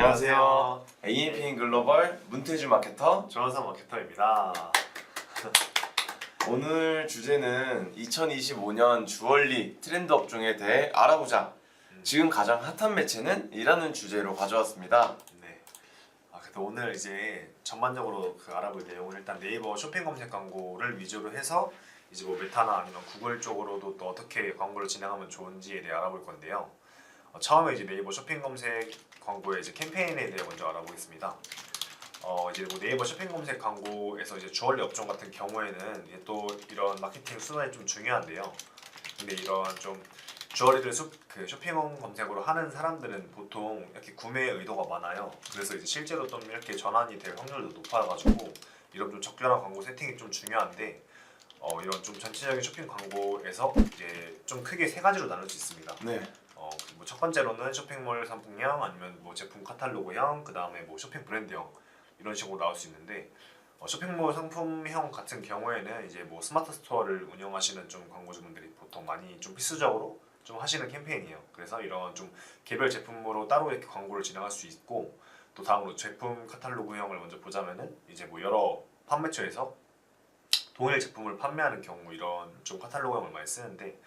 안녕하세요. AMP인 글로벌 문태주 마케터 조원선 마케터입니다. 오늘 주제는 2025년 주얼리 트렌드 업종에 대해 알아보자. 지금 가장 핫한 매체는? 이라는 주제로 가져왔습니다. 네. 그래도 오늘 이제 전반적으로 알아볼 내용을 일단 네이버 쇼핑 검색 광고를 위주로 해서 이제 뭐 메타나 아니면 구글 쪽으로도 또 어떻게 광고를 진행하면 좋은지에 대해 알아볼 건데요. 처음에 이제 네이버 쇼핑 검색 광고의 이제 캠페인에 대해 먼저 알아보겠습니다. 이제 뭐 네이버 쇼핑 검색 광고에서 이제 주얼리 업종 같은 경우에는 이제 또 이런 마케팅 순환이 좀 중요한데요. 근데 이런 좀 주얼리를 쇼핑 검색으로 하는 사람들은 보통 이렇게 구매 의도가 많아요. 그래서 이제 실제로 좀 이렇게 전환이 될 확률도 높아가지고 이런 좀 적절한 광고 세팅이 좀 중요한데 이런 좀 전체적인 쇼핑 광고에서 이제 좀 크게 세 가지로 나눌 수 있습니다. 네. 뭐 첫 번째로는 쇼핑몰 상품형 아니면 뭐 제품 카탈로그형, 그 다음에 뭐 쇼핑 브랜드형 이런 식으로 나올 수 있는데 쇼핑몰 상품형 같은 경우에는 이제 뭐 스마트 스토어를 운영하시는 좀 광고주분들이 보통 많이 좀 필수적으로 좀 하시는 캠페인이에요. 그래서 이런 좀 개별 제품으로 따로 이렇게 광고를 진행할 수 있고, 또 다음으로 제품 카탈로그형을 먼저 보자면은 이제 뭐 여러 판매처에서 동일 제품을 판매하는 경우 이런 좀 카탈로그형을 많이 쓰는데,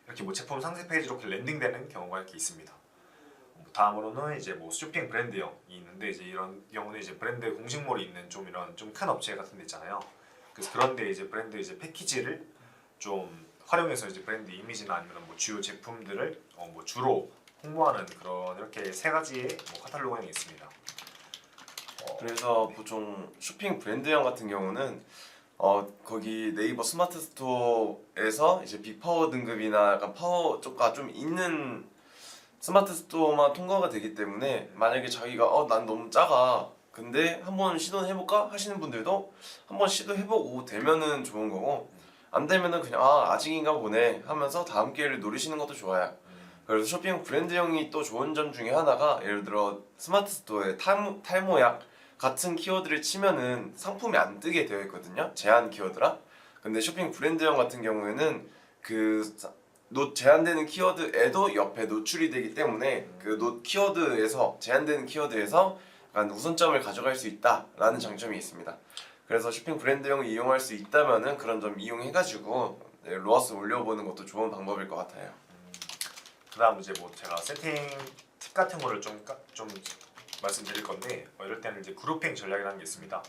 이렇게 뭐 제품 상세 페이지로 이렇게 랜딩되는 경우가 이렇게 있습니다. 다음으로는 이제 뭐 쇼핑 브랜드형이 있는데, 이제 이런 경우는 이제 브랜드 공식몰이 있는 좀 이런 좀 큰 업체 같은 데 있잖아요. 그래서 그런데 이제 브랜드 이제 패키지를 좀 활용해서 이제 브랜드 이미지나 아니면 뭐 주요 제품들을 뭐 주로 홍보하는 그런 이렇게 세 가지의 뭐 카탈로그형이 있습니다. 그래서 보통 쇼핑 브랜드형 같은 경우는 거기 네이버 스마트 스토어에서 이제 빅파워 등급이나 약간 파워 쪽과 좀 있는 스마트 스토어만 통과가 되기 때문에, 만약에 자기가 난 너무 작아, 근데 한번 시도는 해볼까 하시는 분들도 한번 시도해보고 되면은 좋은 거고, 안 되면은 그냥 아직인가 보네 하면서 다음 기회를 노리시는 것도 좋아요. 그래서 쇼핑 브랜드형이 또 좋은 점 중에 하나가, 예를 들어 스마트 스토어에 탈모약 같은 키워드를 치면은 상품이 안 뜨게 되어 있거든요, 제한 키워드라. 근데 쇼핑 브랜드형 같은 경우에는 제한되는 키워드에도 옆에 노출이 되기 때문에 그 키워드에서, 제한되는 키워드에서 약간 우선점을 가져갈 수 있다라는 장점이 있습니다. 그래서 쇼핑 브랜드형을 이용할 수 있다면은 그런 점 이용해가지고 로아스 올려보는 것도 좋은 방법일 것 같아요. 그다음 이제 뭐 제가 세팅 팁 같은 거를 좀 말씀드릴 건데, 이럴 때는 이제 그룹핑 전략이라는 게 있습니다.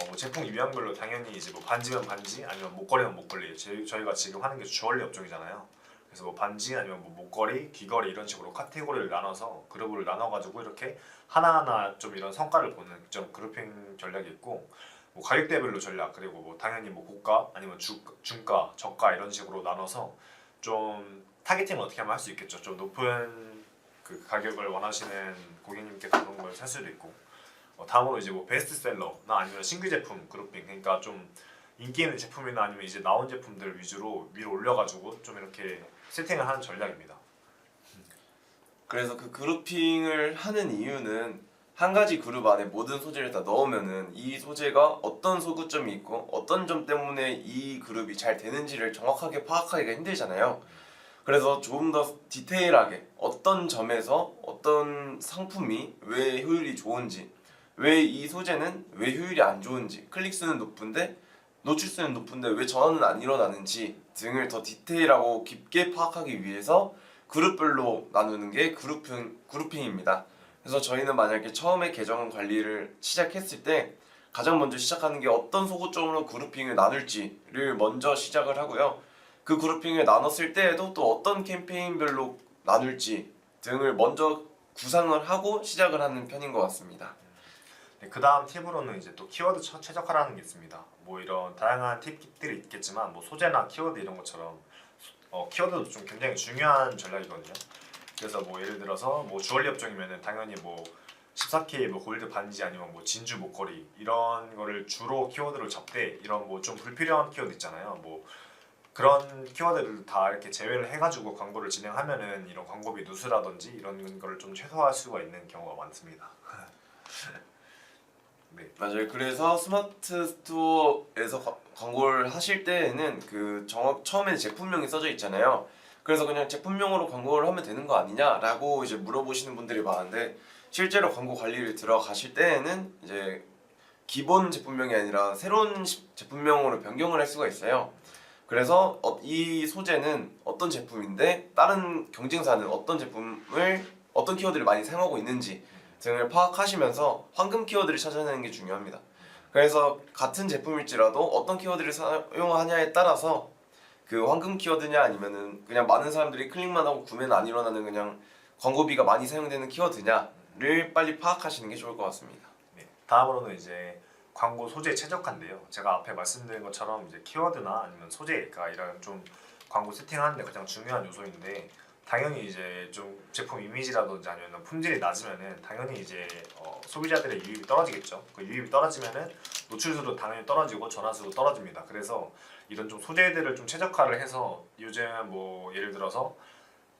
뭐 제품 유형별로 당연히 이제 뭐 반지면 반지, 아니면 목걸이면 목걸이. 저희가 지금 하는 게 주얼리 업종이잖아요. 그래서 뭐 반지 아니면 뭐 목걸이, 귀걸이 이런 식으로 카테고리를 나눠서 그룹을 나눠가지고 이렇게 하나하나 좀 이런 성과를 보는 좀 그룹핑 전략이 있고, 뭐 가격대별로 전략, 그리고 뭐 당연히 뭐 고가 아니면 중가, 저가 이런 식으로 나눠서 좀 타겟팅을 어떻게 하면 할 수 있겠죠. 좀 높은 그 가격을 원하시는 고객님께서 그런 걸 살 수도 있고, 다음으로 이제 뭐 베스트셀러나 아니면 신규 제품 그룹핑, 그러니까 좀 인기 있는 제품이나 아니면 이제 나온 제품들 위주로 위로 올려가지고 좀 이렇게 세팅을 하는 전략입니다. 그래서 그 그룹핑을 하는 이유는, 한 가지 그룹 안에 모든 소재를 다 넣으면은 이 소재가 어떤 소구점이 있고 어떤 점 때문에 이 그룹이 잘 되는지를 정확하게 파악하기가 힘들잖아요. 그래서 조금 더 디테일하게 어떤 점에서 어떤 상품이 왜 효율이 좋은지, 왜 이 소재는 왜 효율이 안 좋은지, 클릭수는 높은데 노출수는 높은데 왜 전환은 안 일어나는지 등을 더 디테일하고 깊게 파악하기 위해서 그룹별로 나누는 게 그룹핑입니다. 그래서 저희는 만약에 처음에 계정 관리를 시작했을 때 가장 먼저 시작하는 게 어떤 소구점으로 그룹핑을 나눌지를 먼저 시작을 하고요. 그 그룹핑을 나눴을 때에도 또 어떤 캠페인별로 나눌지 등을 먼저 구상을 하고 시작을 하는 편인 것 같습니다. 네, 그 다음 팁으로는 이제 또 키워드 최적화라는 게 있습니다. 뭐 이런 다양한 팁들이 있겠지만 뭐 소재나 키워드 이런 것처럼 키워드도 좀 굉장히 중요한 전략이거든요. 그래서 뭐 예를 들어서 뭐 주얼리 업종이면은 당연히 뭐 14K 뭐 골드 반지 아니면 뭐 진주 목걸이 이런 거를 주로 키워드로 잡되, 이런 뭐 좀 불필요한 키워드 있잖아요. 뭐 그런 키워드를 다 이렇게 제외를 해가지고 광고를 진행하면은 이런 광고비 누수라든지 이런 거를 좀 최소화할 수가 있는 경우가 많습니다. 네. 맞아요. 그래서 스마트 스토어에서 광고를 하실 때에는 처음에 제품명이 써져 있잖아요. 그래서 그냥 제품명으로 광고를 하면 되는 거 아니냐라고 이제 물어보시는 분들이 많은데, 실제로 광고 관리를 들어가실 때에는 이제 기본 제품명이 아니라 새로운 제품명으로 변경을 할 수가 있어요. 그래서 이 소재는 어떤 제품인데 다른 경쟁사는 어떤 제품을 어떤 키워드를 많이 사용하고 있는지 등을 파악하시면서 황금 키워드를 찾아내는 게 중요합니다. 그래서 같은 제품일지라도 어떤 키워드를 사용하냐에 따라서 그 황금 키워드냐 아니면은 그냥 많은 사람들이 클릭만 하고 구매는 안 일어나는 그냥 광고비가 많이 사용되는 키워드냐를 빨리 파악하시는 게 좋을 것 같습니다. 네. 다음으로는 이제 광고 소재 최적화인데요. 제가 앞에 말씀드린 것처럼 이제 키워드나 아니면 소재가 이런 좀 광고 세팅하는데 가장 중요한 요소인데 당연히 이제 좀 제품 이미지라든지 아니면 품질이 낮으면은 당연히 이제 소비자들의 유입이 떨어지겠죠. 그 유입이 떨어지면은 노출수도 당연히 떨어지고 전화수도 떨어집니다. 그래서 이런 좀 소재들을 좀 최적화를 해서 요즘 뭐 예를 들어서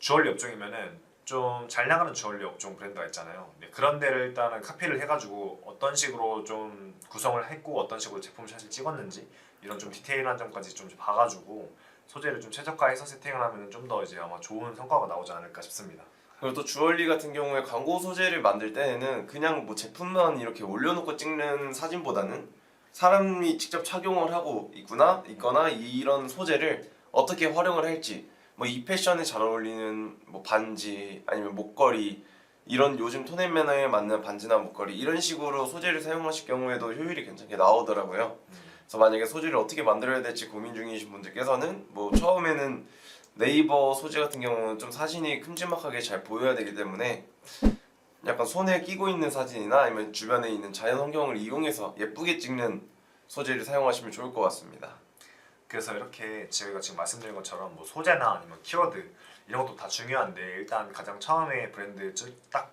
주얼리 업종이면은 좀 잘 나가는 주얼리 업종 브랜드가 있잖아요. 네, 그런 데를 일단은 카피를 해가지고 어떤 식으로 좀 구성을 했고 어떤 식으로 제품 샷을 찍었는지 이런 좀 디테일한 점까지 좀 봐가지고 소재를 좀 최적화해서 세팅을 하면 좀 더 이제 아마 좋은 성과가 나오지 않을까 싶습니다. 그리고 또 주얼리 같은 경우에 광고 소재를 만들 때에는 그냥 뭐 제품만 이렇게 올려놓고 찍는 사진보다는 사람이 직접 착용을 하고 있거나 이런 소재를 어떻게 활용을 할지 뭐 이 패션에 잘 어울리는 뭐 반지 아니면 목걸이 이런 요즘 톤앤 매너에 맞는 반지나 목걸이 이런 식으로 소재를 사용하실 경우에도 효율이 괜찮게 나오더라고요. 그래서 만약에 소재를 어떻게 만들어야 될지 고민 중이신 분들께서는 뭐 처음에는 네이버 소재 같은 경우는 좀 사진이 큼지막하게 잘 보여야 되기 때문에 약간 손에 끼고 있는 사진이나 아니면 주변에 있는 자연 환경을 이용해서 예쁘게 찍는 소재를 사용하시면 좋을 것 같습니다. 그래서 이렇게 저희가 지금 말씀드린 것처럼 뭐 소재나 아니면 키워드 이런 것도 다 중요한데 일단 가장 처음에 브랜드 딱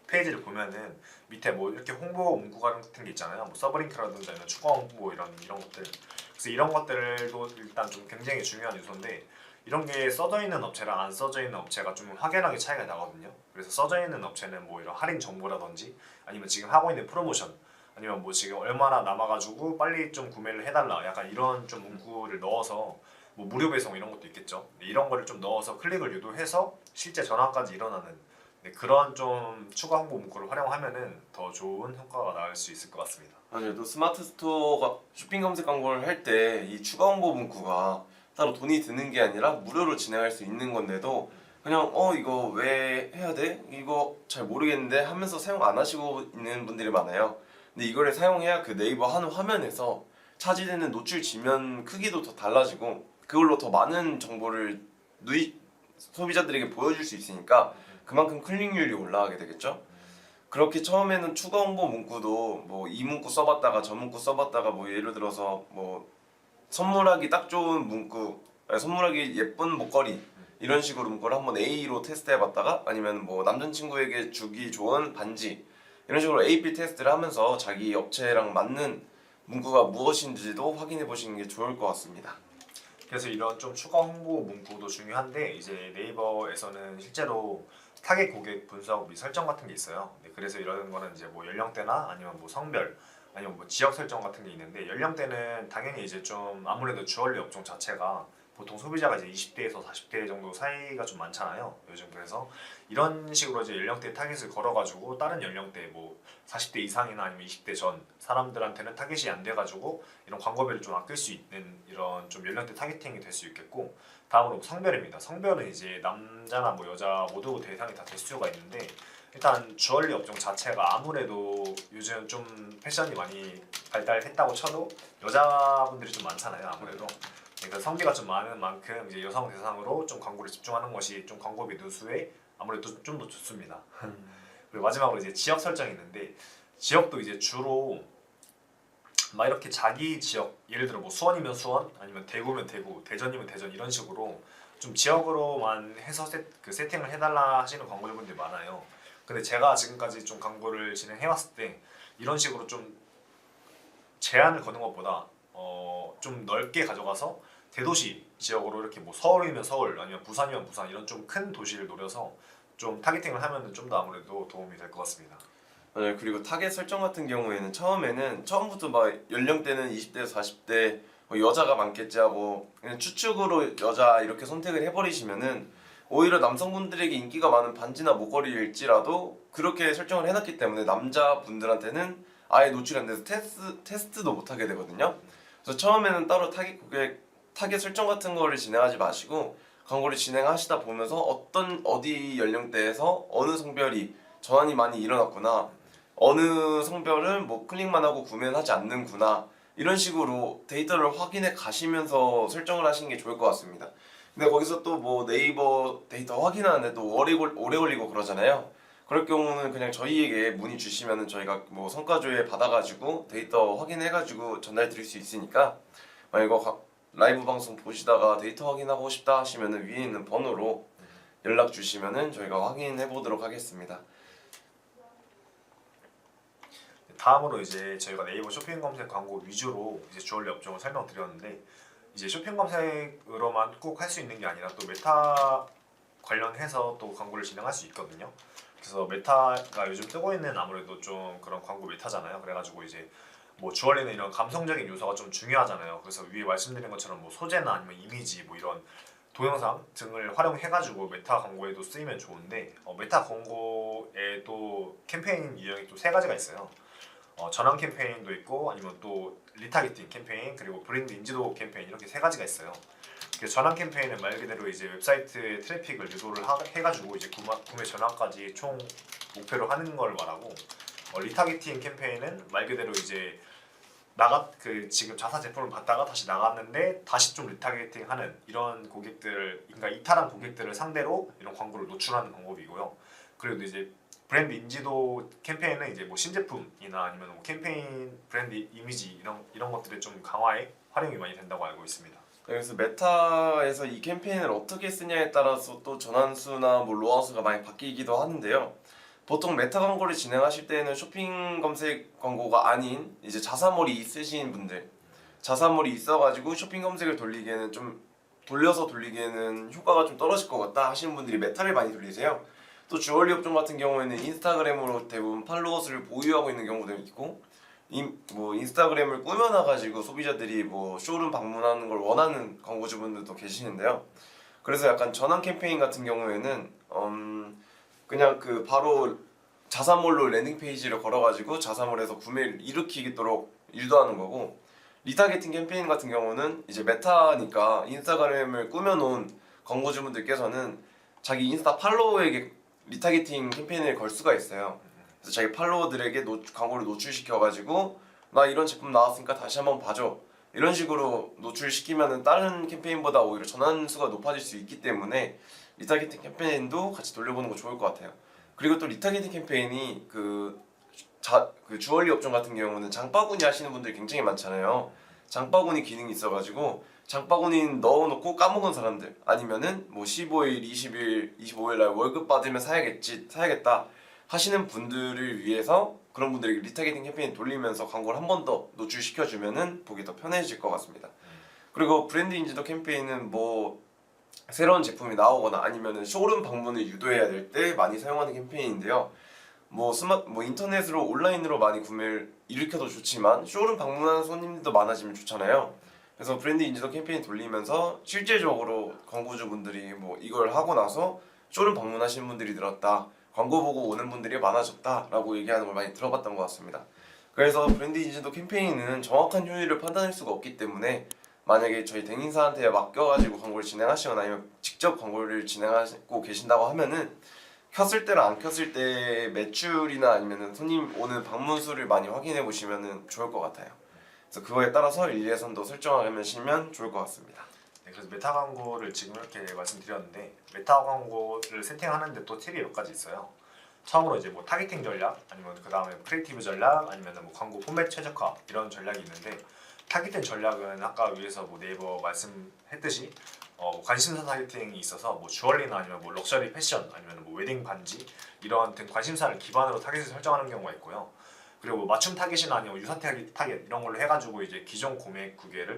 페이지를 보면은 밑에 뭐 이렇게 홍보 문구 같은 게 있잖아요. 뭐 서브링크라든지 아니면 추가 홍보 이런 것들. 그래서 이런 것들도 일단 좀 굉장히 중요한 요소인데 이런 게 써져 있는 업체랑 안 써져 있는 업체가 좀 확연하게 차이가 나거든요. 그래서 써져 있는 업체는 뭐 이런 할인 정보라든지 아니면 지금 하고 있는 프로모션 아니면 뭐 지금 얼마나 남아가지고 빨리 좀 구매를 해달라 약간 이런 좀 문구를 넣어서 뭐 무료 배송 이런 것도 있겠죠. 이런 거를 좀 넣어서 클릭을 유도해서 실제 전화까지 일어나는 그런 좀 추가 홍보 문구를 활용하면은 더 좋은 효과가 나올 수 있을 것 같습니다. 아니요, 또 스마트 스토어가 쇼핑 검색 광고를 할 때 이 추가 홍보 문구가 따로 돈이 드는 게 아니라 무료로 진행할 수 있는 건데도 그냥 이거 왜 해야 돼? 이거 잘 모르겠는데 하면서 사용 안 하시고 있는 분들이 많아요. 근데 이거를 사용해야 그 네이버 한 화면에서 차지되는 노출 지면 크기도 더 달라지고 그걸로 더 많은 정보를 소비자들에게 보여줄 수 있으니까 그만큼 클릭률이 올라가게 되겠죠. 그렇게 처음에는 추가 홍보 문구도 뭐 이 문구 써봤다가 저 문구 써봤다가 뭐 예를 들어서 뭐 선물하기 딱 좋은 문구, 아니, 선물하기 예쁜 목걸이 이런 식으로 문구를 한번 A로 테스트해봤다가 아니면 뭐 남자친구에게 주기 좋은 반지 이런 식으로 A/B 테스트를 하면서 자기 업체랑 맞는 문구가 무엇인지도 확인해 보시는 게 좋을 것 같습니다. 그래서 이런 좀 추가 홍보 문구도 중요한데 이제 네이버에서는 실제로 타겟 고객 분석 및 설정 같은 게 있어요. 네, 그래서 이런 거는 이제 뭐 연령대나 아니면 뭐 성별 아니면 뭐 지역 설정 같은 게 있는데 연령대는 당연히 이제 좀 아무래도 주얼리 업종 자체가 보통 소비자가 이제 20대에서 40대 정도 사이가 좀 많잖아요. 요즘 그래서 이런 식으로 이제 연령대 타겟을 걸어가지고 다른 연령대 뭐 40대 이상이나 아니면 20대 전 사람들한테는 타겟이 안 돼가지고 이런 광고비를 좀 아낄 수 있는 이런 좀 연령대 타겟팅이 될 수 있겠고 다음으로 성별입니다. 성별은 이제 남자나 뭐 여자 모두 대상이 다 될 수가 있는데 일단 주얼리 업종 자체가 아무래도 요즘 좀 패션이 많이 발달했다고 쳐도 여자분들이 좀 많잖아요. 아무래도 그러니까 성비가 좀 많은 만큼 이제 여성 대상으로 좀 광고를 집중하는 것이 좀 광고비 누수에 아무래도 좀 더 좋습니다. 그리고 마지막으로 이제 지역 설정이 있는데 지역도 이제 주로 막 이렇게 자기 지역 예를 들어 뭐 수원이면 수원 아니면 대구면 대구 대전이면 대전 이런 식으로 좀 지역으로만 해서 세팅을 해달라 하시는 광고주분들이 많아요. 근데 제가 지금까지 좀 광고를 진행해왔을 때 이런 식으로 좀 제한을 거는 것보다 좀 넓게 가져가서 대도시 지역으로 이렇게 뭐 서울이면 서울 아니면 부산이면 부산 이런 좀 큰 도시를 노려서 좀 타겟팅을 하면 좀 더 아무래도 도움이 될 것 같습니다. 네, 그리고 타겟 설정 같은 경우에는 처음부터 막 연령대는 20대에서 40대 여자가 많겠지 하고 그냥 추측으로 여자 이렇게 선택을 해버리시면은 오히려 남성분들에게 인기가 많은 반지나 목걸이일지라도 그렇게 설정을 해놨기 때문에 남자분들한테는 아예 노출이 안 돼서 테스트도 못하게 되거든요. 그래서 처음에는 따로 타겟 설정 같은 거를 진행하지 마시고 광고를 진행하시다 보면서 어디 연령대에서 어느 성별이 전환이 많이 일어났구나, 어느 성별은 뭐 클릭만 하고 구매는 하지 않는구나, 이런 식으로 데이터를 확인해 가시면서 설정을 하시는 게 좋을 것 같습니다. 근데 거기서 또 뭐 네이버 데이터 확인하는데 또 오래 걸리고 그러잖아요. 그럴 경우는 그냥 저희에게 문의 주시면은 저희가 뭐 성과조회 받아가지고 데이터 확인해가지고 전달 드릴 수 있으니까, 만약 이거 라이브 방송 보시다가 데이터 확인하고 싶다 하시면은 위에 있는 번호로 연락 주시면은 저희가 확인해 보도록 하겠습니다. 다음으로 이제 저희가 네이버 쇼핑 검색 광고 위주로 이제 주얼리 업종을 설명드렸는데, 이제 쇼핑 검색으로만 꼭 할 수 있는 게 아니라 또 메타 관련해서 또 광고를 진행할 수 있거든요. 그래서 메타가 요즘 뜨고 있는 아무래도 좀 그런 광고 메타잖아요. 그래가지고 이제 뭐 주얼리는 이런 감성적인 요소가 좀 중요하잖아요. 그래서 위에 말씀드린 것처럼 뭐 소재나 아니면 이미지 뭐 이런 동영상 등을 활용해가지고 메타 광고에도 쓰이면 좋은데, 메타 광고에 또 캠페인 유형이 또 세 가지가 있어요. 전환 캠페인도 있고 아니면 또 리타겟팅 캠페인, 그리고 브랜드 인지도 캠페인, 이렇게 세 가지가 있어요. 그 전환 캠페인은 말 그대로 이제 웹사이트의 트래픽을 유도를 해가지고 이제 구매 전환까지 총 목표로 하는 걸 말하고, 리타겟팅 캠페인은 말 그대로 이제 지금 자사 제품을 받다가 다시 나갔는데 다시 좀 리타겟팅하는 이런 고객들을, 그러니까 이탈한 고객들을 상대로 이런 광고를 노출하는 방법이고요. 그리고 이제 브랜드 인지도 캠페인은 이제 뭐 신제품이나 아니면 뭐 캠페인 브랜드 이미지 이런 것들의 좀 강화에 활용이 많이 된다고 알고 있습니다. 그래서 메타에서 이 캠페인을 어떻게 쓰냐에 따라서 또 전환수나 뭐 로아수가 많이 바뀌기도 하는데요. 보통 메타 광고를 진행하실 때는 쇼핑 검색 광고가 아닌 이제 자사몰이 있으신 분들, 자사몰이 있어가지고 쇼핑 검색을 돌리기에는 좀 돌려서 돌리기에는 효과가 좀 떨어질 것 같다 하시는 분들이 메타를 많이 돌리세요. 또 주얼리 업종 같은 경우에는 인스타그램으로 대부분 팔로워 수를 보유하고 있는 경우도 있고, 뭐 인스타그램을 꾸며놔가지고 소비자들이 뭐 쇼룸 방문하는 걸 원하는 광고주분들도 계시는데요. 그래서 약간 전환 캠페인 같은 경우에는 그냥 그 바로 자사몰로 랜딩 페이지를 걸어가지고 자사몰에서 구매를 일으키도록 유도하는 거고, 리타겟팅 캠페인 같은 경우는 이제 메타니까 인스타그램을 꾸며놓은 광고주분들께서는 자기 인스타 팔로워에게 리타겟팅 캠페인을 걸 수가 있어요. 그래서 자기 팔로워들에게 광고를 노출시켜가지고 나 이런 제품 나왔으니까 다시 한번 봐줘, 이런 식으로 노출시키면은 다른 캠페인보다 오히려 전환수가 높아질 수 있기 때문에 리타겟팅 캠페인도 같이 돌려보는 거 좋을 것 같아요. 그리고 또 리타겟팅 캠페인이 그 주얼리 업종 같은 경우는 장바구니 하시는 분들이 굉장히 많잖아요. 장바구니 기능이 있어가지고 장바구니 넣어놓고 까먹은 사람들, 아니면은 뭐 15일, 20일, 25일 날 월급 받으면 사야겠다 하시는 분들을 위해서 그런 분들에게 리타겟팅 캠페인 돌리면서 광고를 한 번 더 노출시켜주면은 보기 더 편해질 것 같습니다. 그리고 브랜드 인지도 캠페인은 뭐 새로운 제품이 나오거나 아니면은 쇼룸 방문을 유도해야 될 때 많이 사용하는 캠페인인데요. 뭐 인터넷으로 온라인으로 많이 구매를 일으켜도 좋지만 쇼룸 방문하는 손님들도 많아지면 좋잖아요. 그래서 브랜드 인지도 캠페인 돌리면서 실제적으로 광고주분들이 뭐 이걸 하고 나서 쇼룸 방문하시는 분들이 늘었다, 광고 보고 오는 분들이 많아졌다라고 얘기하는 걸 많이 들어봤던 것 같습니다. 그래서 브랜드 인지도 캠페인은 정확한 효율을 판단할 수가 없기 때문에 만약에 저희 대행사한테 맡겨가지고 광고를 진행하시거나 아니면 직접 광고를 진행하고 계신다고 하면은 켰을 때랑 안 켰을 때 매출이나 아니면은 손님 오는 방문 수를 많이 확인해 보시면은 좋을 것 같아요. 그래서 그거에 따라서 일리에선도 설정하시면 좋을 것 같습니다. 네, 그래서 메타 광고를 지금 이렇게 말씀드렸는데, 메타 광고를 세팅하는데 또 팁이 몇 가지 있어요. 처음으로 이제 뭐 타겟팅 전략, 아니면 그 다음에 크리에이티브 전략, 아니면 뭐 광고 포맷 최적화, 이런 전략이 있는데, 타겟팅 전략은 아까 위에서 뭐 네이버 말씀했듯이 관심사 타겟팅이 있어서 뭐 주얼리나 아니면 뭐 럭셔리 패션, 아니면 뭐 웨딩 반지, 이런 등 관심사를 기반으로 타겟을 설정하는 경우가 있고요. 그리고 뭐 맞춤 타겟이나 아니면 유사 타겟 이런 걸로 해가지고 이제 기존 구매 고객을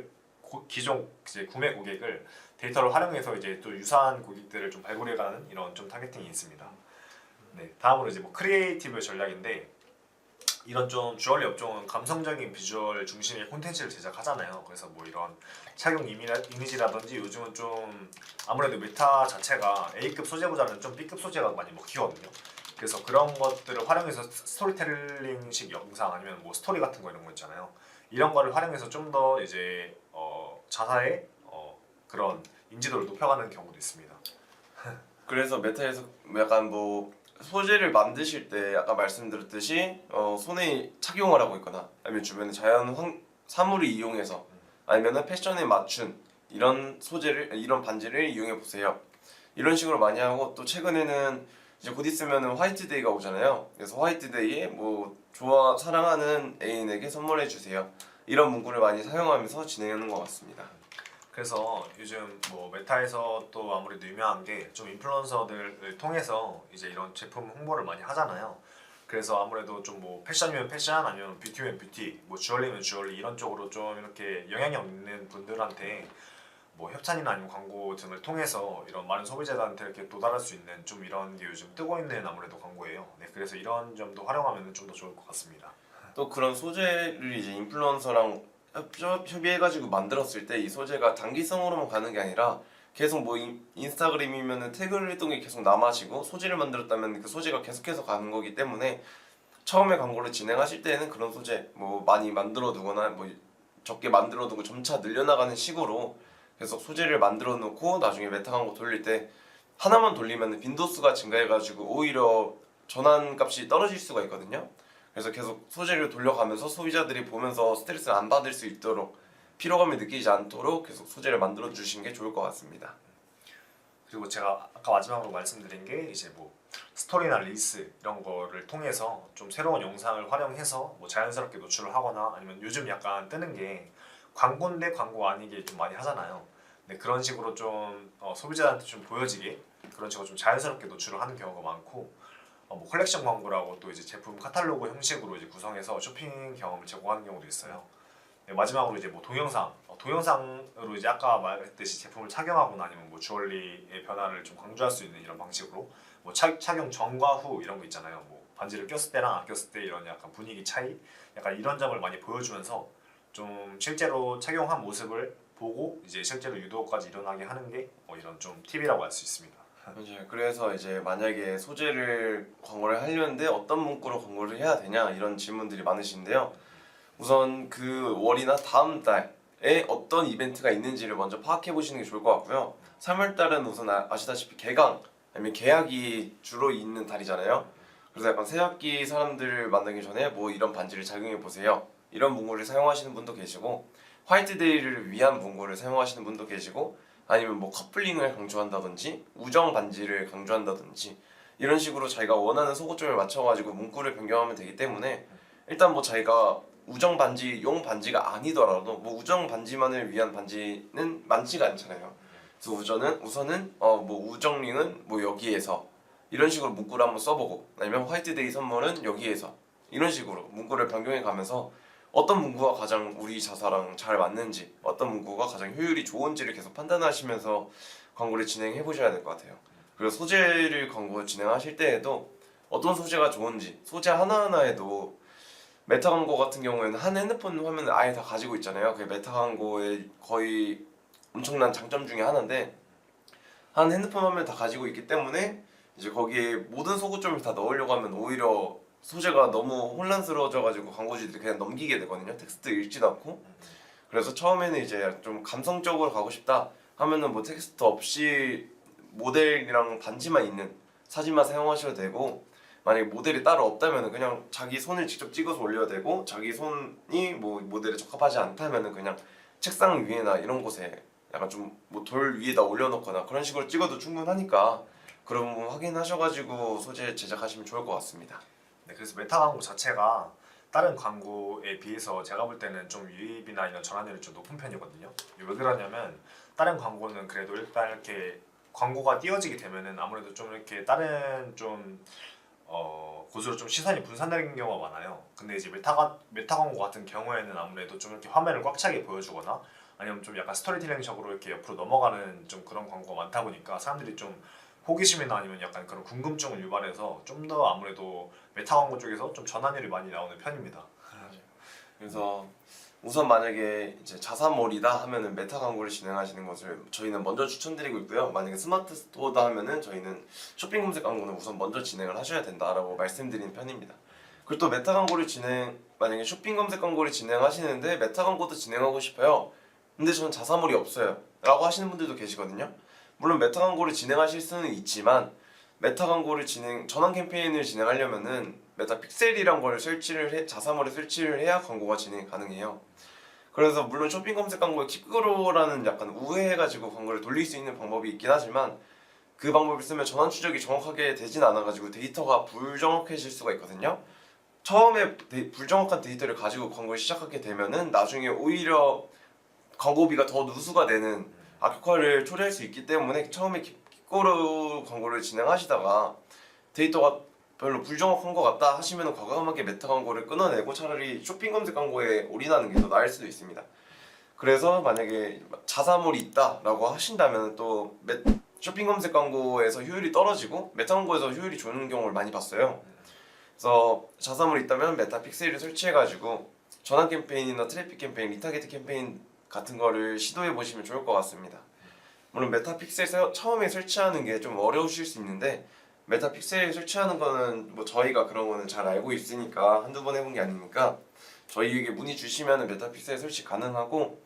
데이터를 활용해서 이제 또 유사한 고객들을 좀 발굴해가는 이런 좀 타겟팅이 있습니다. 네, 다음으로 이제 뭐 크리에이티브 전략인데, 이런 좀 주얼리 업종은 감성적인 비주얼 중심의 콘텐츠를 제작하잖아요. 그래서 뭐 이런 착용 이미지라든지 요즘은 좀 아무래도 메타 자체가 A급 소재보다는 좀 B급 소재가 많이 먹히거든요. 그래서 그런 것들을 활용해서 스토리텔링식 영상 아니면 뭐 스토리 같은 거 이런 거 있잖아요. 이런 거를 활용해서 좀 더 이제 자사의 그런 인지도를 높여가는 경우도 있습니다. 그래서 메타에서 약간 뭐 소재를 만드실 때 아까 말씀드렸듯이 손에 착용을 하고 있거나 아니면 주변에 사물을 이용해서 아니면은 패션에 맞춘 이런 소재를 이런 반지를 이용해 보세요. 이런 식으로 많이 하고 또 최근에는 이제 곧 있으면은 화이트데이가 오잖아요. 그래서 화이트데이에 뭐 사랑하는 애인에게 선물해 주세요. 이런 문구를 많이 사용하면서 진행하는 것 같습니다. 그래서 요즘 뭐 메타에서 또 아무래도 유명한 게 좀 인플루언서들을 통해서 이제 이런 제품 홍보를 많이 하잖아요. 그래서 아무래도 좀 뭐 패션이면 패션 아니면 뷰티면 뷰티, 뭐 주얼리면 주얼리 이런 쪽으로 좀 이렇게 영향력 있는 분들한테 뭐 협찬이나 아니면 광고 등을 통해서 이런 많은 소비자들한테 이렇게 도달할 수 있는 좀 이런 게 요즘 뜨고 있는 아무래도 광고예요. 네, 그래서 이런 점도 활용하면 좀 더 좋을 것 같습니다. 또 그런 소재를 이제 인플루언서랑 협의해가지고 만들었을 때 이 소재가 단기성으로만 가는 게 아니라 계속 뭐 인스타그램이면은 태그를 했던 게 계속 남아지고 소재를 만들었다면 그 소재가 계속해서 가는 거기 때문에 처음에 광고를 진행하실 때는 그런 소재 뭐 많이 만들어 두거나 뭐 적게 만들어 두고 점차 늘려나가는 식으로 계속 소재를 만들어 놓고 나중에 메타 광고 돌릴 때 하나만 돌리면 빈도수가 증가해가지고 오히려 전환 값이 떨어질 수가 있거든요. 그래서 계속 소재를 돌려가면서 소비자들이 보면서 스트레스를 안 받을 수 있도록 피로감을 느끼지 않도록 계속 소재를 만들어 주시는 게 좋을 것 같습니다. 그리고 제가 아까 마지막으로 말씀드린 게 이제 뭐 스토리나 릴스 이런 거를 통해서 좀 새로운 영상을 활용해서 뭐 자연스럽게 노출을 하거나 아니면 요즘 약간 뜨는 게 광고인데 광고 아니게 좀 많이 하잖아요. 근데 그런 식으로 좀 소비자한테 좀 보여지게 그런 식으로 좀 자연스럽게 노출을 하는 경우가 많고 뭐 컬렉션 광고라고 또 이제 제품 카탈로그 형식으로 이제 구성해서 쇼핑 경험을 제공하는 경우도 있어요. 네, 마지막으로 이제 뭐 동영상으로 이제 아까 말했듯이 제품을 착용하거나 아니면 뭐 주얼리의 변화를 좀 강조할 수 있는 이런 방식으로 뭐 착용 전과 후 이런 거 있잖아요. 뭐 반지를 꼈을 때랑 안 꼈을 때 이런 약간 분위기 차이, 약간 이런 점을 많이 보여주면서 좀 실제로 착용한 모습을 보고 이제 실제로 유도까지 일어나게 하는 게 이런 좀 팁이라고 할 수 있습니다. 맞아요. 그래서 이제 만약에 소재를 광고를 하려는데 어떤 문구로 광고를 해야 되냐 이런 질문들이 많으신데요. 우선 그 월이나 다음 달에 어떤 이벤트가 있는지를 먼저 파악해 보시는 게 좋을 것 같고요. 3월 달은 우선 아시다시피 개강 아니면 계약이 주로 있는 달이잖아요. 그래서 약간 새학기 사람들을 만나기 전에 뭐 이런 반지를 착용해 보세요. 이런 문구를 사용하시는 분도 계시고 화이트데이를 위한 문구를 사용하시는 분도 계시고 아니면 뭐 커플링을 강조한다든지 우정 반지를 강조한다든지 이런 식으로 자기가 원하는 소고점을 맞춰가지고 문구를 변경하면 되기 때문에 일단 뭐 자기가 우정 반지, 용 반지가 아니더라도 뭐 우정 반지만을 위한 반지는 많지가 않잖아요. 그래서 우선은 뭐 우정링은 뭐 여기에서 이런 식으로 문구를 한번 써보고 아니면 화이트데이 선물은 여기에서 이런 식으로 문구를 변경해 가면서 어떤 문구가 가장 우리 자사랑 잘 맞는지 어떤 문구가 가장 효율이 좋은지를 계속 판단하시면서 광고를 진행해 보셔야 될 것 같아요. 그리고 소재를 광고 진행하실 때에도 어떤 소재가 좋은지 소재 하나하나에도 메타 광고 같은 경우에는 한 핸드폰 화면을 아예 다 가지고 있잖아요. 그게 메타 광고의 거의 엄청난 장점 중에 하나인데 한 핸드폰 화면을 다 가지고 있기 때문에 이제 거기에 모든 소구점을 다 넣으려고 하면 오히려 소재가 너무 혼란스러워져가지고 광고주들이 그냥 넘기게 되거든요. 텍스트 읽지도 않고. 그래서 처음에는 이제 좀 감성적으로 가고 싶다 하면은 뭐 텍스트 없이 모델이랑 반지만 있는 사진만 사용하셔도 되고 만약에 모델이 따로 없다면은 그냥 자기 손을 직접 찍어서 올려도 되고 자기 손이 뭐 모델에 적합하지 않다면은 그냥 책상 위에나 이런 곳에 약간 좀 뭐 돌 위에다 올려놓거나 그런 식으로 찍어도 충분하니까 그런 부분 확인하셔가지고 소재 제작하시면 좋을 것 같습니다. 네, 그래서 메타 광고 자체가 다른 광고에 비해서 제가 볼 때는 좀 유입이나 이런 전환율이 좀 높은 편이거든요. 왜 그러냐면 다른 광고는 그래도 일단 이렇게 광고가 띄어지게 되면은 아무래도 좀 이렇게 다른 좀 곳으로 좀 시선이 분산되는 경우가 많아요. 근데 이제 메타 광고 같은 경우에는 아무래도 좀 이렇게 화면을 꽉 차게 보여주거나 아니면 좀 약간 스토리텔링식으로 이렇게 옆으로 넘어가는 좀 그런 광고가 많다 보니까 사람들이 좀 호기심이나 아니면 약간 그런 궁금증을 유발해서 좀 더 아무래도 메타 광고 쪽에서 좀 전환율이 많이 나오는 편입니다. 그래서 우선 만약에 이제 자사몰이다 하면은 메타 광고를 진행하시는 것을 저희는 먼저 추천드리고 있고요. 만약에 스마트 스토어다 하면은 저희는 쇼핑 검색 광고는 우선 먼저 진행을 하셔야 된다라고 말씀드리는 편입니다. 그리고 또 메타 광고를 만약에 쇼핑 검색 광고를 진행하시는데 메타 광고도 진행하고 싶어요. 근데 저는 자사몰이 없어요. 라고 하시는 분들도 계시거든요. 물론 메타 광고를 진행하실 수는 있지만 메타 광고를 전환 캠페인을 진행하려면은 메타 픽셀이란 걸 자사몰에 설치를 해야 광고가 진행이 가능해요. 그래서 물론 쇼핑 검색 광고에 킥그로라는 약간 우회해가지고 광고를 돌릴 수 있는 방법이 있긴 하지만 그 방법을 쓰면 전환 추적이 정확하게 되진 않아가지고 데이터가 불정확해질 수가 있거든요. 처음에 불정확한 데이터를 가지고 광고를 시작하게 되면은 나중에 오히려 광고비가 더 누수가 되는 악효과를 초래할 수 있기 때문에 처음에 킥고루 광고를 진행하시다가 데이터가 별로 불정확한 것 같다 하시면 과감하게 메타 광고를 끊어내고 차라리 쇼핑 검색 광고에 올인하는 게 더 나을 수도 있습니다. 그래서 만약에 자사몰이 있다라고 하신다면 또 쇼핑 검색 광고에서 효율이 떨어지고 메타 광고에서 효율이 좋은 경우를 많이 봤어요. 그래서 자사몰이 있다면 메타 픽셀을 설치해가지고 전환 캠페인이나 트래픽 캠페인, 리타게트 캠페인 같은 거를 시도해 보시면 좋을 것 같습니다. 물론 메타 픽셀 처음에 설치하는 게 좀 어려우실 수 있는데 메타 픽셀 설치하는 거는 뭐 저희가 그런 거는 잘 알고 있으니까 한두 번 해본 게 아니니까 저희에게 문의 주시면 메타 픽셀 설치 가능하고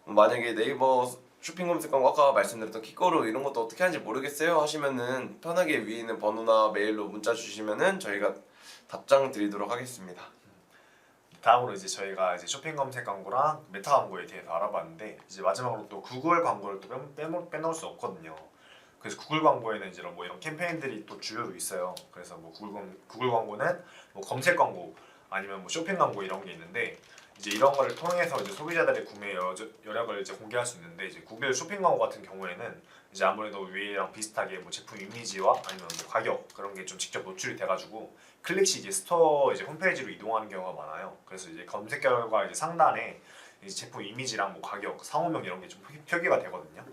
만약에 네이버 쇼핑 검색 광고 아까 말씀드렸던 킥거루 이런 것도 어떻게 하는지 모르겠어요 하시면은 편하게 위에 있는 번호나 메일로 문자 주시면은 저희가 답장 드리도록 하겠습니다. 다음으로 이제 저희가 이제 쇼핑 검색 광고랑 메타 광고에 대해서 알아봤는데 이제 마지막으로 또 구글 광고를 또 빼놓을 수 없거든요. 그래서 구글 광고에는 이제 뭐 이런 캠페인들이 또 주요 있어요. 그래서 뭐 구글 광고는 뭐 검색 광고 아니면 뭐 쇼핑 광고 이런 게 있는데 이제 이런 거를 통해서 이제 소비자들의 구매 여력을 이제 공개할 수 있는데 이제 구글 쇼핑 광고 같은 경우에는 이제 아무래도 위에랑 비슷하게 뭐 제품 이미지와 아니면 뭐 가격 그런 게 좀 직접 노출이 돼가지고 클릭 시 이제 스토어 이제 홈페이지로 이동하는 경우가 많아요. 그래서 이제 검색 결과 이제 상단에 이제 제품 이미지랑 뭐 가격, 상호명 이런 게 좀 표기가 되거든요.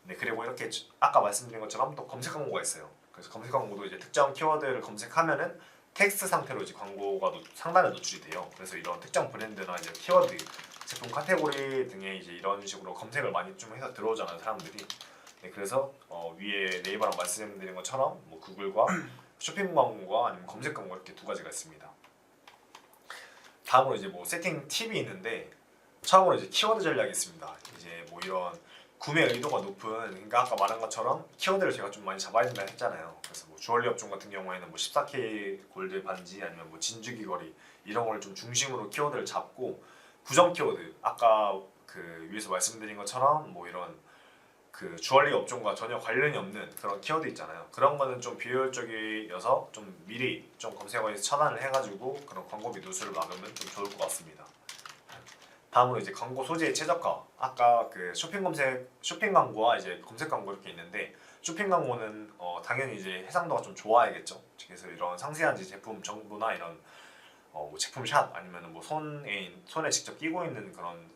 네, 그리고 이렇게 아까 말씀드린 것처럼 또 검색 광고가 있어요. 그래서 검색 광고도 이제 특정 키워드를 검색하면은 텍스트 상태로 이제 광고가 상단에 노출이 돼요. 그래서 이런 특정 브랜드나 이제 키워드, 제품 카테고리 등에 이제 이런 식으로 검색을 많이 좀 해서 들어오잖아요, 사람들이. 네, 그래서 위에 네이버랑 말씀드린 것처럼 뭐 구글과 쇼핑 광고가 아니면 검색 광고 이렇게 두 가지가 있습니다. 다음으로 이제 뭐 세팅 팁이 있는데 처음으로 이제 키워드 전략이 있습니다. 이제 뭐 이런 구매 의도가 높은 그러니까 아까 말한 것처럼 키워드를 제가 좀 많이 잡아야 된다 했잖아요. 그래서 뭐 주얼리 업종 같은 경우에는 뭐 14K 골드 반지 아니면 뭐 진주 귀걸이 이런 걸 좀 중심으로 키워드를 잡고 부정 키워드 아까 그 위에서 말씀드린 것처럼 뭐 이런 그 주얼리 업종과 전혀 관련이 없는 그런 키워드 있잖아요. 그런 거는 좀 비효율적이어서 좀 미리 좀 검색어에서 차단을 해가지고 그런 광고비 누수를 막으면 좀 좋을 것 같습니다. 다음으로 이제 광고 소재의 최적화. 아까 그 쇼핑 광고와 이제 검색 광고 이렇게 있는데 쇼핑 광고는 당연히 이제 해상도가 좀 좋아야겠죠. 그래서 이런 상세한 이제 제품 정보나 이런 뭐 제품 샷 아니면 뭐 손에 직접 끼고 있는 그런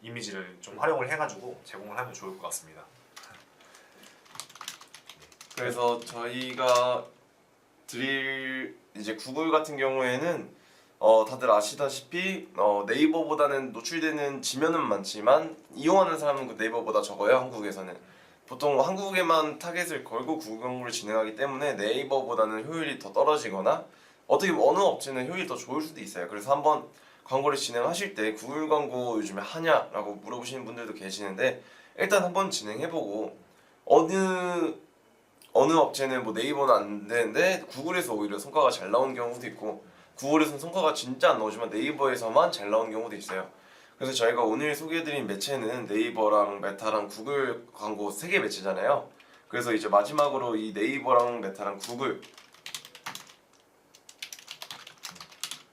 이미지를 좀 활용을 해가지고 제공을 하면 좋을 것 같습니다. 그래서 저희가 드릴 이제 구글 같은 경우에는 다들 아시다시피 네이버보다는 노출되는 지면은 많지만 이용하는 사람은 그 네이버보다 적어요. 한국에서는 보통 한국에만 타겟을 걸고 구글 광고를 진행하기 때문에 네이버보다는 효율이 더 떨어지거나 어떻게 보면 어느 업체는 효율이 더 좋을 수도 있어요. 그래서 한번 광고를 진행하실 때 구글 광고 요즘에 하냐라고 물어보시는 분들도 계시는데 일단 한번 진행해보고 어느 업체는 뭐 네이버는 안 되는데 구글에서 오히려 성과가 잘 나오는 경우도 있고 구글에서는 성과가 진짜 안 나오지만 네이버에서만 잘 나오는 경우도 있어요. 그래서 저희가 오늘 소개해드린 매체는 네이버랑 메타랑 구글 광고 3개 매체잖아요. 그래서 이제 마지막으로 이 네이버랑 메타랑 구글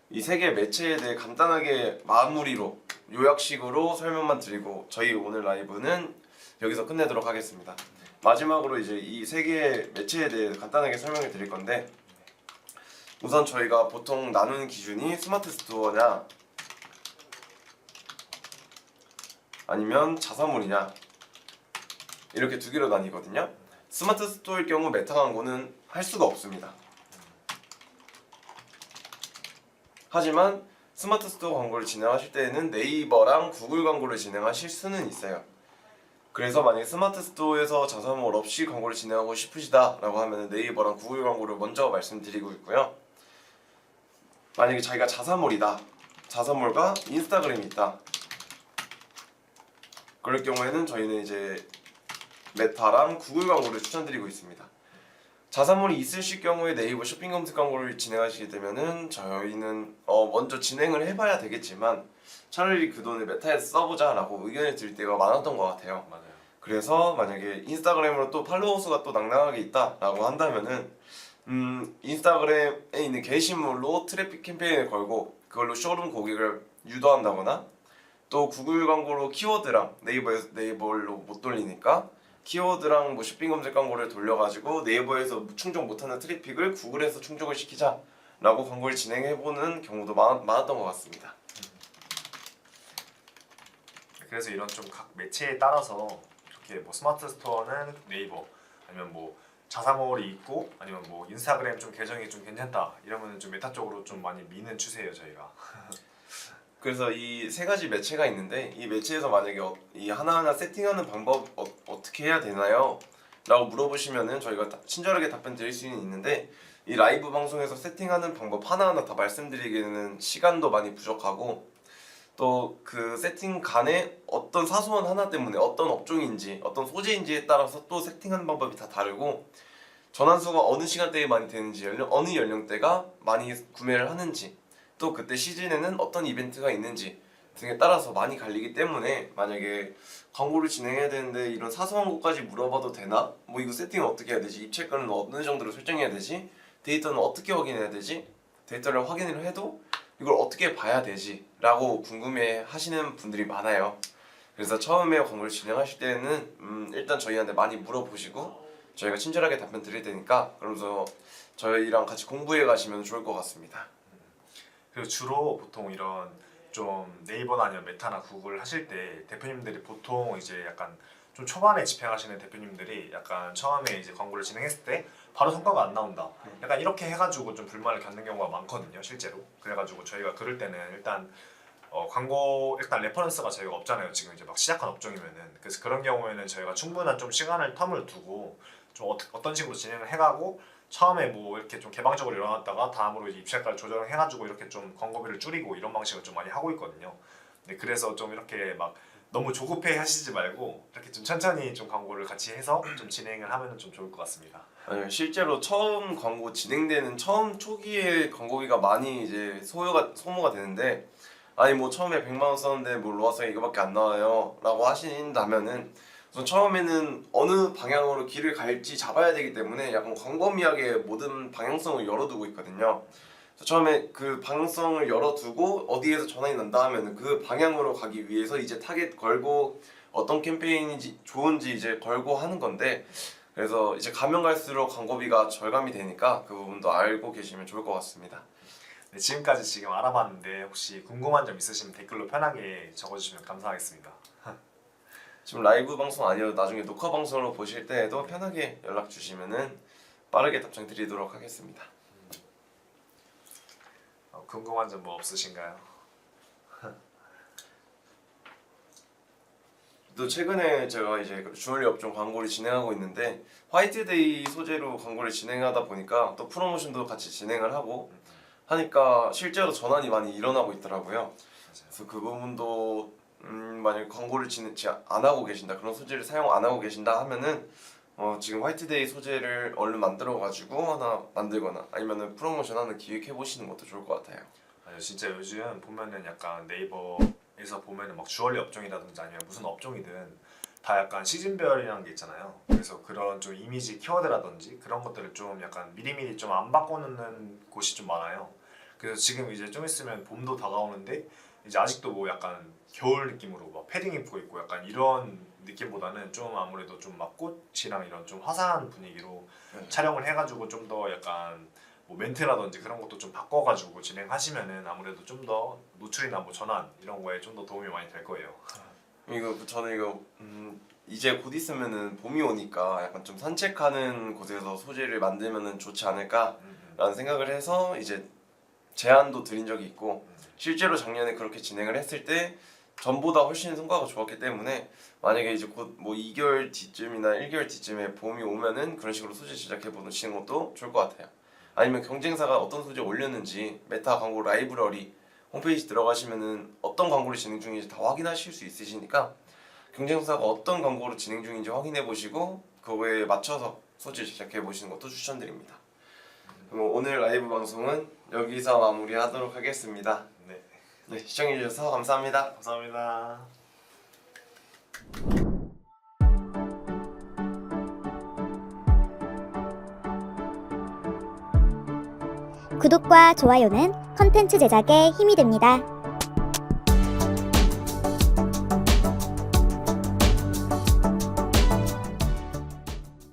이 3개 매체에 대해 간단하게 마무리로 요약식으로 설명만 드리고 저희 오늘 라이브는 여기서 끝내도록 하겠습니다. 마지막으로 이제 이 3개 매체에 대해 간단하게 설명을 드릴 건데 우선 저희가 보통 나누는 기준이 스마트 스토어냐 아니면 자사몰이냐 이렇게 두 개로 나뉘거든요. 스마트 스토어일 경우 메타 광고는 할 수가 없습니다. 하지만 스마트 스토어 광고를 진행하실 때에는 네이버랑 구글 광고를 진행하실 수는 있어요. 그래서 만약에 스마트 스토어에서 자사몰 없이 광고를 진행하고 싶으시다라고 하면 네이버랑 구글 광고를 먼저 말씀드리고 있고요. 만약에 자기가 자사몰이다, 자사몰과 인스타그램이 있다, 그럴 경우에는 저희는 이제 메타랑 구글 광고를 추천드리고 있습니다. 자사몰이 있으실 경우에 네이버 쇼핑 검색 광고를 진행하시게 되면은 저희는 먼저 진행을 해봐야 되겠지만 차라리 그 돈을 메타에서 써보자라고 의견을 드릴 때가 많았던 것 같아요. 맞아요. 그래서 만약에 인스타그램으로 또 팔로워 수가 또 낭낭하게 있다라고 한다면은 인스타그램에 있는 게시물로 트래픽 캠페인을 걸고 그걸로 쇼룸 고객을 유도한다거나 또 구글 광고로 키워드랑 네이버로 못 돌리니까 키워드랑 뭐 쇼핑 검색 광고를 돌려가지고 네이버에서 충족 못하는 트래픽을 구글에서 충족을 시키자라고 광고를 진행해보는 경우도 많았던 것 같습니다. 그래서 이런 좀 각 매체에 따라서 이렇게 뭐 스마트 스토어는 네이버 아니면 뭐 자사몰이 있고 아니면 뭐 인스타그램 좀 계정이 좀 괜찮다 이러면 좀 메타 쪽으로 좀 많이 미는 추세예요 저희가. 그래서 이 세 가지 매체가 있는데 이 매체에서 만약에 이 하나하나 세팅하는 방법 어떻게 해야 되나요? 라고 물어보시면은 저희가 친절하게 답변 드릴 수는 있는데 이 라이브 방송에서 세팅하는 방법 하나하나 다 말씀드리기에는 시간도 많이 부족하고 또 그 세팅 간에 어떤 사소한 하나 때문에 어떤 업종인지 어떤 소재인지에 따라서 또 세팅하는 방법이 다 다르고 전환수가 어느 시간대에 많이 되는지 어느 연령대가 많이 구매를 하는지 또 그때 시즌에는 어떤 이벤트가 있는지 등에 따라서 많이 갈리기 때문에 만약에 광고를 진행해야 되는데 이런 사소한 것까지 물어봐도 되나? 뭐 이거 세팅을 어떻게 해야 되지? 입체가는 어느 정도로 설정해야 되지? 데이터는 어떻게 확인해야 되지? 데이터를 확인을 해도 이걸 어떻게 봐야 되지? 라고 궁금해 하시는 분들이 많아요. 그래서 처음에 광고를 진행하실 때는 일단 저희한테 많이 물어보시고 저희가 친절하게 답변 드릴 테니까 그러면서 저희랑 같이 공부해 가시면 좋을 것 같습니다. 그리고 주로 보통 이런 좀 네이버나 아니면 메타나 구글 하실 때 대표님들이 보통 이제 약간 좀 초반에 집행하시는 대표님들이 약간 처음에 이제 광고를 진행했을 때 바로 성과가 안 나온다. 약간 이렇게 해가지고 좀 불만을 겪는 경우가 많거든요, 실제로. 그래가지고 저희가 그럴 때는 일단 광고 일단 레퍼런스가 저희가 없잖아요. 지금 이제 막 시작한 업종이면은 그래서 그런 경우에는 저희가 충분한 좀 시간을 텀을 두고 좀 어떤 식으로 진행을 해가고 처음에 뭐 이렇게 좀 개방적으로 일어났다가 다음으로 이제 입찰가를 조정을 해가지고 이렇게 좀 광고비를 줄이고 이런 방식을 좀 많이 하고 있거든요. 네, 그래서 좀 이렇게 막 너무 조급해 하시지 말고 이렇게 좀 천천히 좀 광고를 같이 해서 좀 진행을 하면 좀 좋을 것 같습니다. 아니요, 실제로 처음 광고 진행되는 처음 초기에 광고비가 많이 이제 소모가 되는데 아니 뭐 처음에 100만 원 썼는데 뭐 로아성이 이거밖에 안 나와요 라고 하신다면은 우선 처음에는 어느 방향으로 길을 갈지 잡아야 되기 때문에 약간 광범위하게 모든 방향성을 열어두고 있거든요. 그래서 처음에 그 방향성을 열어두고 어디에서 전환이 난다 하면은 그 방향으로 가기 위해서 이제 타겟 걸고 어떤 캠페인이 좋은지 이제 걸고 하는 건데 그래서 이제 가면 갈수록 광고비가 절감이 되니까 그 부분도 알고 계시면 좋을 것 같습니다. 네, 지금까지 지금 알아봤는데 혹시 궁금한 점 있으시면 댓글로 편하게 적어주시면 감사하겠습니다. 지금 라이브 방송 아니어도 나중에 녹화 방송으로 보실 때에도 편하게 연락 주시면은 빠르게 답장 드리도록 하겠습니다. 궁금한 점 뭐 없으신가요? 또 최근에 제가 이제 주얼리 업종 광고를 진행하고 있는데 화이트데이 소재로 광고를 진행하다 보니까 또 프로모션도 같이 진행을 하고 하니까 실제로 전환이 많이 일어나고 있더라고요. 그래서 그 부분도 만약 광고를 안 하고 계신다 그런 소재를 사용 안 하고 계신다 하면은 지금 화이트데이 소재를 얼른 만들어 가지고 하나 만들거나 아니면은 프로모션 하나 기획해 보시는 것도 좋을 것 같아요. 아니, 진짜 요즘 보면은 약간 네이버에서 보면은 막 주얼리 업종이라든지 아니면 무슨 업종이든 다 약간 시즌별이라는 게 있잖아요. 그래서 그런 좀 이미지 키워드라든지 그런 것들을 좀 약간 미리미리 좀 안 바꿔놓는 곳이 좀 많아요. 그래서 지금 이제 좀 있으면 봄도 다가오는데 이제 아직도 뭐 약간 겨울 느낌으로 막 패딩 입고 있고 약간 이런 느낌보다는 좀 아무래도 좀 막 꽃이랑 이런 좀 화사한 분위기로 촬영을 해가지고 좀 더 약간 뭐 멘트라든지 그런 것도 좀 바꿔가지고 진행하시면은 아무래도 좀 더 노출이나 뭐 전환 이런 거에 좀 더 도움이 많이 될 거예요. 저는 이거 이제 곧 있으면은 봄이 오니까 약간 좀 산책하는 곳에서 소재를 만들면은 좋지 않을까라는 생각을 해서 이제 제안도 드린 적이 있고 실제로 작년에 그렇게 진행을 했을 때 전보다 훨씬 성과가 좋았기 때문에 만약에 이제 곧 뭐 2개월 뒤쯤이나 1개월 뒤쯤에 봄이 오면은 그런 식으로 소재 제작해 보시는 것도 좋을 것 같아요. 아니면 경쟁사가 어떤 소재 올렸는지 메타 광고 라이브러리 홈페이지 들어가시면은 어떤 광고를 진행 중인지 다 확인하실 수 있으시니까 경쟁사가 어떤 광고로 진행 중인지 확인해 보시고 그거에 맞춰서 소재 제작해 보시는 것도 추천드립니다. 그럼 오늘 라이브 방송은 여기서 마무리하도록 하겠습니다. 네, 네, 시청해 주셔서 감사합니다. 감사합니다. 구독과 좋아요는 컨텐츠 제작에 힘이 됩니다.